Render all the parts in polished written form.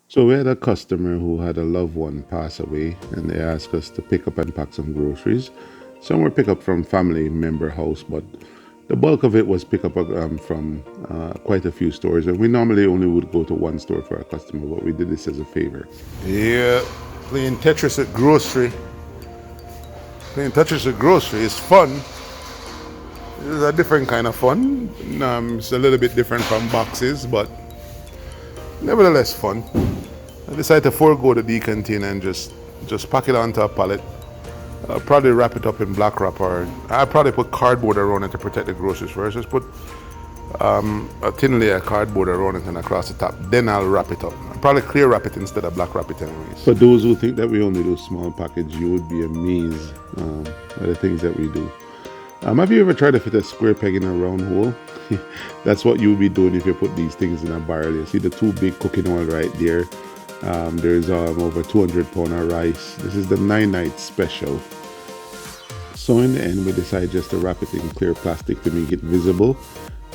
So we had a customer who had a loved one pass away, and they asked us to pick up and pack some groceries. Some were picked up from family member house, but the bulk of it was picked up from quite a few stores. And we normally only would go to one store for a customer, but we did this as a favor. Yeah, playing Tetris at grocery. Playing Tetris at grocery is fun. It's a different kind of fun. It's a little bit different from boxes, but nevertheless fun. I decided to forego the decontain and just pack it onto a pallet. I'll probably wrap it up in black wrap, or I'll probably put cardboard around it to protect the groceries first. Just put a thin layer of cardboard around it and across the top. Then I'll wrap it up. I'll probably clear wrap it instead of black wrap it anyways. For those who think that we only do small package, you would be amazed by the things that we do. Have you ever tried to fit a square peg in a round hole? That's what you would be doing if you put these things in a barrel. You see the two big cooking oil right there. There's over 200 pounds of rice. This is the 9-night special. So in the end, we decided just to wrap it in clear plastic to make it visible,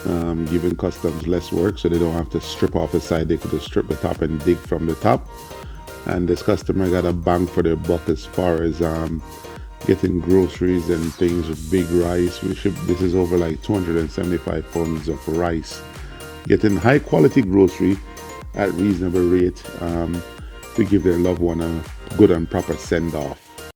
giving customs less work so they don't have to strip off the side. They could just strip the top and dig from the top. And this customer got a bang for their buck as far as getting groceries and things with big rice. This is over like 275 pounds of rice. Getting high quality grocery at reasonable rate to give their loved one a good and proper send off.